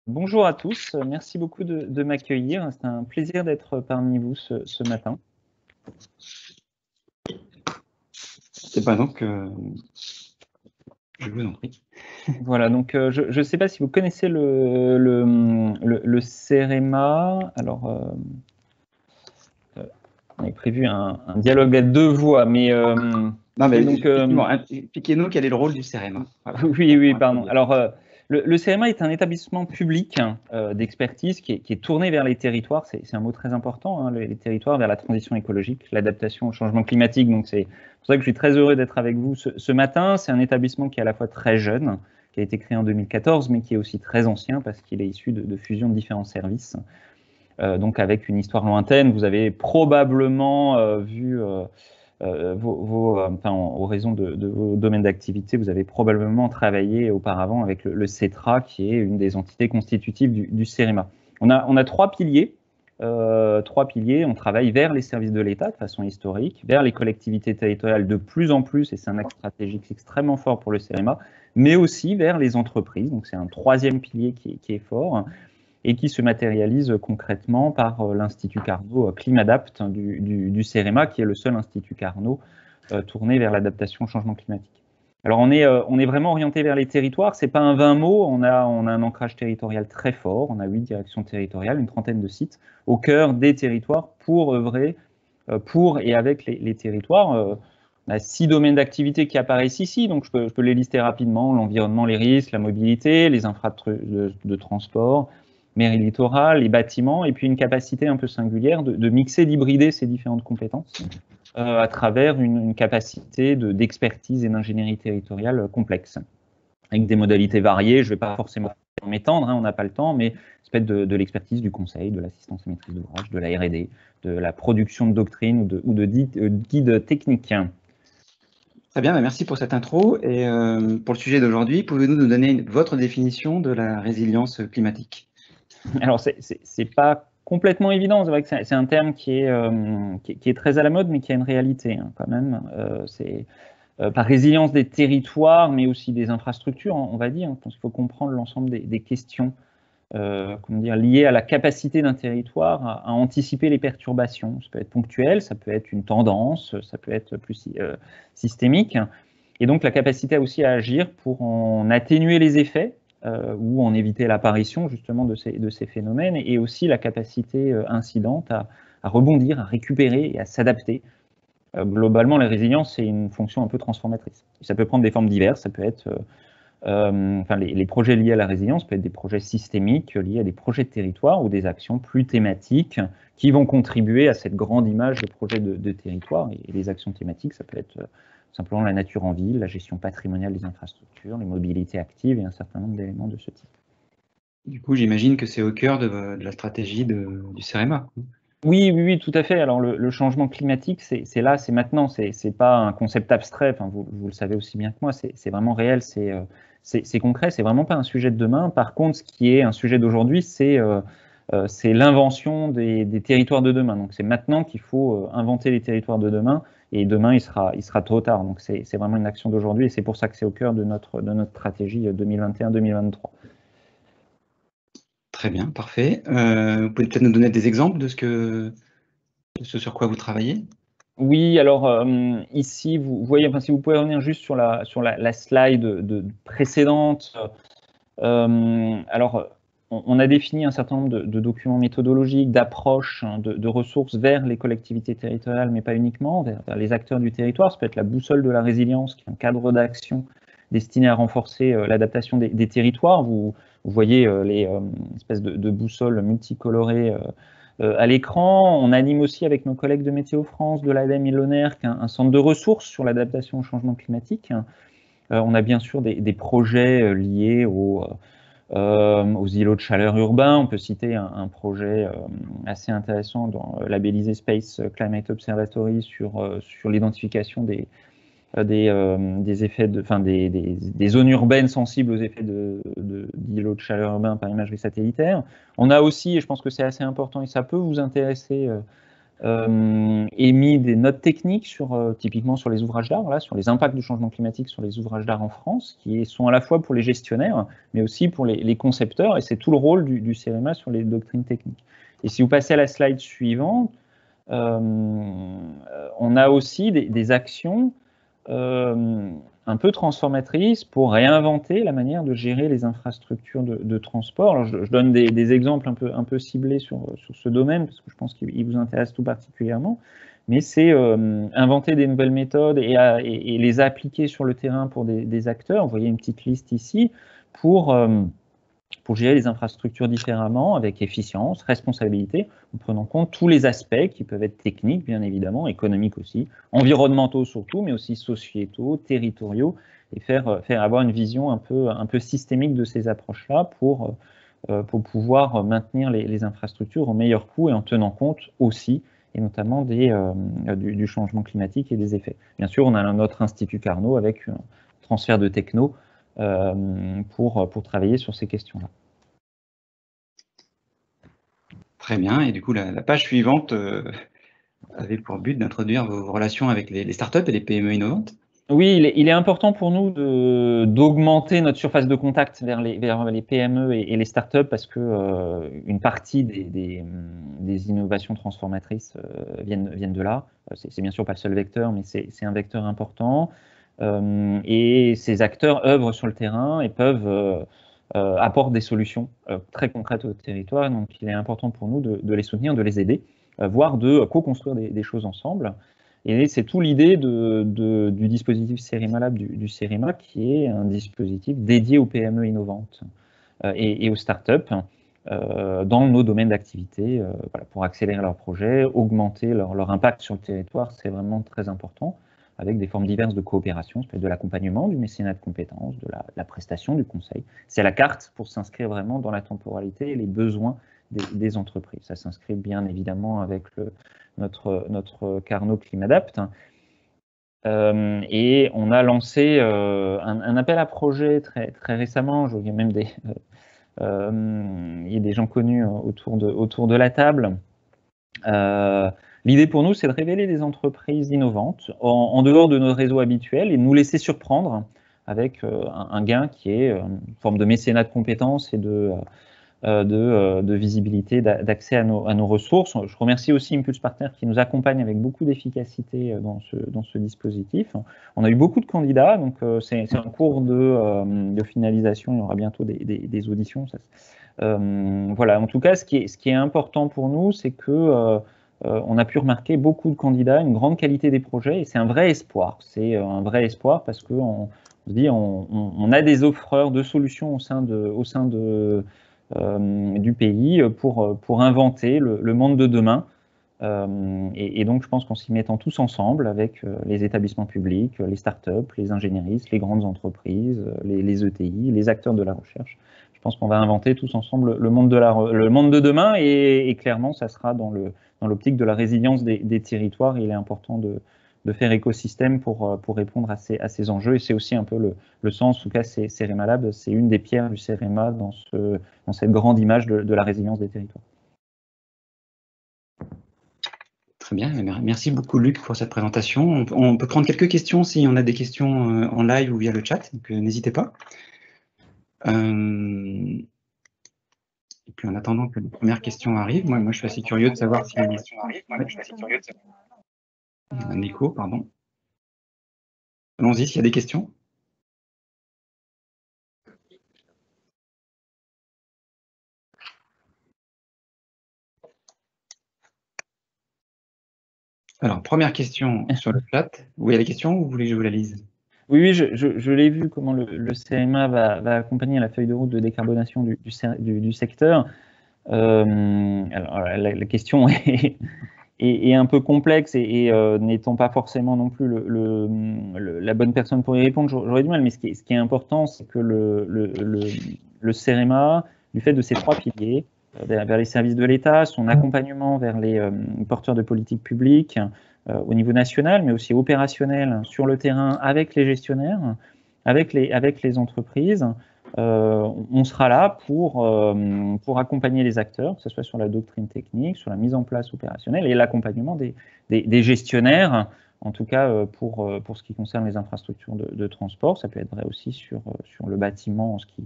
Bonjour à tous, merci beaucoup de m'accueillir. C'est un plaisir d'être parmi vous ce matin. Eh ben donc, je vous en prie. Voilà, donc je ne sais pas si vous connaissez le CEREMA. Alors, on avait prévu un dialogue à deux voix, mais Non, mais donc, effectivement, expliquez-nous quel est le rôle du CEREMA. Voilà, oui, pour pardon. introduire. Alors, le CEREMA est un établissement public d'expertise qui est tourné vers les territoires. C'est un mot très important, hein, les territoires, vers la transition écologique, l'adaptation au changement climatique. Donc, c'est pour ça que je suis très heureux d'être avec vous ce matin. C'est un établissement qui est à la fois très jeune, qui a été créé en 2014, mais qui est aussi très ancien parce qu'il est issu de fusion de différents services. Donc, avec une histoire lointaine, vous avez probablement vu... aux raisons de vos domaines d'activité, vous avez probablement travaillé auparavant avec le CETRA, qui est une des entités constitutives du CEREMA. On a trois piliers. On travaille vers les services de l'État de façon historique, vers les collectivités territoriales de plus en plus, et c'est un axe stratégique extrêmement fort pour le CEREMA, mais aussi vers les entreprises. Donc c'est un troisième pilier qui est fort et qui se matérialise concrètement par l'Institut Carnot Climadapt du CEREMA, qui est le seul Institut Carnot tourné vers l'adaptation au changement climatique. Alors on est vraiment orienté vers les territoires, c'est pas un 20 mots, on a un ancrage territorial très fort, on a 8 directions territoriales, une trentaine de sites au cœur des territoires pour œuvrer pour et avec les territoires. On a 6 domaines d'activité qui apparaissent ici, donc je peux les lister rapidement: l'environnement, les risques, la mobilité, les infrastructures de transport, mairie littorale, les bâtiments, et puis une capacité un peu singulière de mixer, d'hybrider ces différentes compétences à travers une capacité d'expertise et d'ingénierie territoriale complexe, avec des modalités variées. Je ne vais pas forcément m'étendre, hein, on n'a pas le temps, mais ça peut être de l'expertise, du conseil, de l'assistance à maîtrise d'ouvrage, de la R&D, de la production de doctrines ou de guides techniques. Très bien, merci pour cette intro. Et pour le sujet d'aujourd'hui, pouvez-vous nous donner votre définition de la résilience climatique? Alors, c'est pas complètement évident. C'est vrai que c'est un terme qui est très à la mode, mais qui a une réalité hein, quand même. C'est par résilience des territoires, mais aussi des infrastructures, on va dire. Je pense qu'il faut comprendre l'ensemble des questions liées à la capacité d'un territoire à anticiper les perturbations. Ça peut être ponctuel, ça peut être une tendance, ça peut être plus systémique. Et donc la capacité aussi à agir pour en atténuer les effets ou en éviter l'apparition justement de ces phénomènes, et aussi la capacité incidente à rebondir, à récupérer et à s'adapter. Globalement, la résilience, c'est une fonction un peu transformatrice. Ça peut prendre des formes diverses, ça peut être... les projets liés à la résilience peuvent être des projets systémiques liés à des projets de territoire ou des actions plus thématiques qui vont contribuer à cette grande image de projet de territoire. Et les actions thématiques, ça peut être simplement la nature en ville, la gestion patrimoniale des infrastructures, les mobilités actives et un certain nombre d'éléments de ce type. Du coup, j'imagine que c'est au cœur de la stratégie du CEREMA. Oui, tout à fait. Alors le changement climatique, c'est là, c'est maintenant. C'est pas un concept abstrait. Enfin, vous le savez aussi bien que moi. C'est vraiment réel. C'est concret. C'est vraiment pas un sujet de demain. Par contre, ce qui est un sujet d'aujourd'hui, c'est l'invention des territoires de demain. Donc c'est maintenant qu'il faut inventer les territoires de demain. Et demain, il sera trop tard. Donc c'est vraiment une action d'aujourd'hui. Et c'est pour ça que c'est au cœur de notre stratégie 2021-2023. Très bien, parfait. Vous pouvez peut-être nous donner des exemples de ce sur quoi vous travaillez? Oui, alors ici, vous voyez, enfin, si vous pouvez revenir juste sur la slide précédente. Alors, on a défini un certain nombre de documents méthodologiques, d'approches, hein, de ressources vers les collectivités territoriales, mais pas uniquement, vers les acteurs du territoire. Ça peut être la boussole de la résilience, qui est un cadre d'action destiné à renforcer l'adaptation des territoires. Vous voyez les espèces de boussoles multicolorées à l'écran. On anime aussi avec nos collègues de Météo France, de l'ADEME et de l'ONERC un centre de ressources sur l'adaptation au changement climatique. On a bien sûr des projets liés aux îlots de chaleur urbains. On peut citer un projet assez intéressant labellisé Space Climate Observatory sur l'identification des effets des zones urbaines sensibles aux effets d'îlots de chaleur urbains par imagerie satellitaire. On a aussi, et je pense que c'est assez important et ça peut vous intéresser, émis des notes techniques typiquement sur les ouvrages d'art, voilà, sur les impacts du changement climatique sur les ouvrages d'art en France, qui sont à la fois pour les gestionnaires, mais aussi pour les concepteurs, et c'est tout le rôle du CEREMA sur les doctrines techniques. Et si vous passez à la slide suivante, on a aussi des actions un peu transformatrices pour réinventer la manière de gérer les infrastructures de transport. Alors je donne des exemples un peu ciblés sur ce domaine, parce que je pense qu'il vous intéresse tout particulièrement, mais c'est inventer des nouvelles méthodes et les appliquer sur le terrain pour des acteurs. Vous voyez une petite liste ici pour gérer les infrastructures différemment, avec efficience, responsabilité, en prenant compte tous les aspects qui peuvent être techniques, bien évidemment, économiques aussi, environnementaux surtout, mais aussi sociétaux, territoriaux, et faire avoir une vision un peu systémique de ces approches-là pour pouvoir maintenir les infrastructures au meilleur coût et en tenant compte aussi, et notamment du changement climatique et des effets. Bien sûr, on a notre Institut Carnot avec un transfert de techno pour travailler sur ces questions-là. Très bien, et du coup la page suivante avait pour but d'introduire vos relations avec les startups et les PME innovantes. Oui, il est important pour nous d'augmenter notre surface de contact vers les PME et les startups, parce que une partie des innovations transformatrices viennent de là. C'est bien sûr pas le seul vecteur, mais c'est un vecteur important. Et ces acteurs œuvrent sur le terrain et apportent des solutions très concrètes au territoire. Donc il est important pour nous de les soutenir, de les aider, voire de co-construire des choses ensemble. Et c'est tout l'idée du dispositif CEREMA Lab du CEREMA, qui est un dispositif dédié aux PME innovantes et aux startups dans nos domaines d'activité, voilà, pour accélérer leurs projets, augmenter leur impact sur le territoire. C'est vraiment très important, avec des formes diverses de coopération, ça peut être de l'accompagnement, du mécénat de compétences, de la prestation, du conseil. C'est à la carte pour s'inscrire vraiment dans la temporalité et les besoins des entreprises. Ça s'inscrit bien évidemment avec notre Carnot Climadapt. Et on a lancé un appel à projet très récemment. Il y a même il y a des gens connus autour de la table. L'idée pour nous, c'est de révéler des entreprises innovantes en dehors de notre réseau habituel et de nous laisser surprendre avec un gain qui est une forme de mécénat de compétences et de visibilité, d'accès à nos ressources. Je remercie aussi Impulse Partner qui nous accompagne avec beaucoup d'efficacité dans ce dispositif. On a eu beaucoup de candidats, donc c'est un cours de finalisation. Il y aura bientôt des auditions. Voilà. En tout cas, ce qui est important pour nous, c'est que on a pu remarquer beaucoup de candidats, une grande qualité des projets, et c'est un vrai espoir. C'est un vrai espoir parce que on se dit on a des offreurs de solutions au sein du pays pour inventer le monde de demain. Et donc, je pense qu'en s'y mettant tous ensemble avec les établissements publics, les startups, les ingénieristes, les grandes entreprises, les ETI, les acteurs de la recherche, je pense qu'on va inventer tous ensemble le monde de demain, et clairement, ça sera dans l'optique de la résilience des territoires. Il est important de faire écosystème pour répondre à ces enjeux, et c'est aussi un peu le sens, en tout cas, CEREMA Lab, c'est une des pierres du CEREMA dans cette grande image de la résilience des territoires. Très bien, merci beaucoup Luc pour cette présentation. On peut prendre quelques questions si on a des questions en live ou via le chat, donc n'hésitez pas. Et puis en attendant que les premières questions arrivent, moi je suis assez curieux de savoir si... Un écho, pardon. Allons-y, s'il y a des questions. Alors, première question sur le chat. Vous voyez la question ou vous voulez que je vous la lise? Oui, je l'ai vu, comment le CEREMA va accompagner la feuille de route de décarbonation du secteur. Alors, la question est un peu complexe, et n'étant pas forcément non plus la bonne personne pour y répondre, j'aurais du mal. Mais ce qui est important, c'est que le CEREMA, du fait de ses trois piliers, vers les services de l'État, son accompagnement vers les porteurs de politiques publiques au niveau national, mais aussi opérationnel sur le terrain avec les gestionnaires, avec les entreprises, on sera là pour accompagner les acteurs, que ce soit sur la doctrine technique, sur la mise en place opérationnelle et l'accompagnement des gestionnaires, en tout cas pour ce qui concerne les infrastructures de transport. Ça peut être vrai aussi sur le bâtiment, ce qui est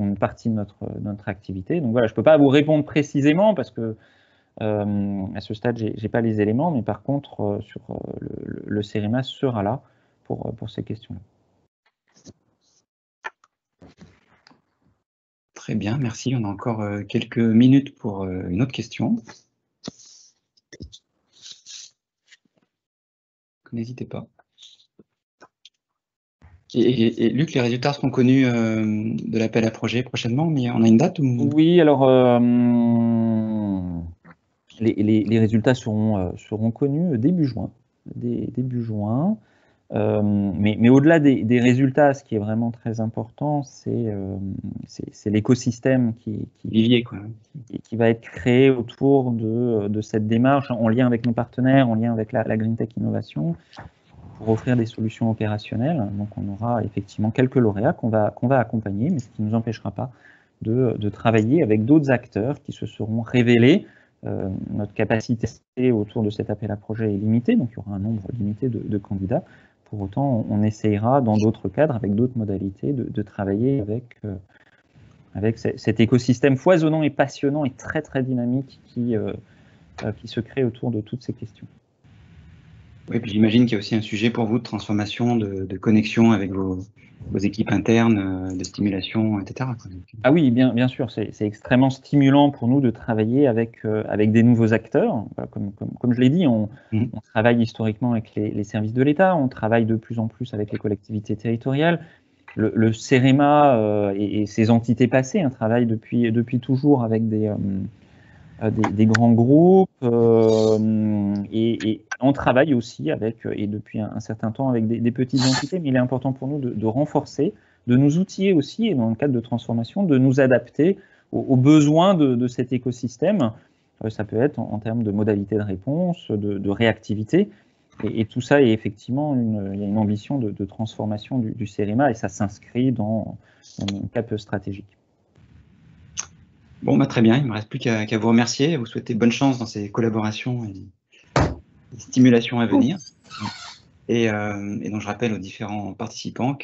une partie de notre activité. Donc voilà, je ne peux pas vous répondre précisément parce que à ce stade, je n'ai pas les éléments, mais par contre, le CERIMA sera là pour ces questions-là. Très bien, merci. On a encore quelques minutes pour une autre question. N'hésitez pas. Et Luc, les résultats seront connus de l'appel à projet prochainement, mais on a une date ou... Oui, alors les résultats seront connus début juin. Début juin. Mais au-delà des résultats, ce qui est vraiment très important, c'est l'écosystème Vivier, quoi. Qui va être créé autour de cette démarche, en lien avec nos partenaires, en lien avec la Green Tech Innovation, pour offrir des solutions opérationnelles. Donc on aura effectivement quelques lauréats qu'on va accompagner, mais ce qui ne nous empêchera pas de travailler avec d'autres acteurs qui se seront révélés. Notre capacité autour de cet appel à projet est limitée, donc il y aura un nombre limité de candidats. Pour autant, on essayera dans d'autres cadres, avec d'autres modalités, de travailler avec cet écosystème foisonnant et passionnant et très très dynamique qui se crée autour de toutes ces questions. Oui, puis j'imagine qu'il y a aussi un sujet pour vous de transformation, de connexion avec vos équipes internes, de stimulation, etc. Ah oui, bien sûr, c'est extrêmement stimulant pour nous de travailler avec des nouveaux acteurs. Comme je l'ai dit, on travaille historiquement avec les services de l'État, on travaille de plus en plus avec les collectivités territoriales. Le CEREMA et ses entités passées travaillent depuis toujours avec des grands groupes et on travaille aussi avec, et depuis un certain temps, avec des petites entités, mais il est important pour nous de renforcer, de nous outiller aussi, et dans le cadre de transformation, de nous adapter aux besoins de cet écosystème. Ça peut être en termes de modalités de réponse, de réactivité, et tout ça est effectivement, il y a une ambition de transformation du CEREMA, et ça s'inscrit dans un cap stratégique. Bon, très bien, il ne me reste plus qu'à vous remercier, vous souhaiter bonne chance dans ces collaborations et stimulations à venir. Et donc je rappelle aux différents participants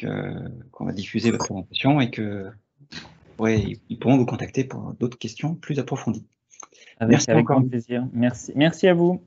qu'on va diffuser votre présentation et qu'ils pourront vous contacter pour d'autres questions plus approfondies. Avec grand plaisir. Merci à vous.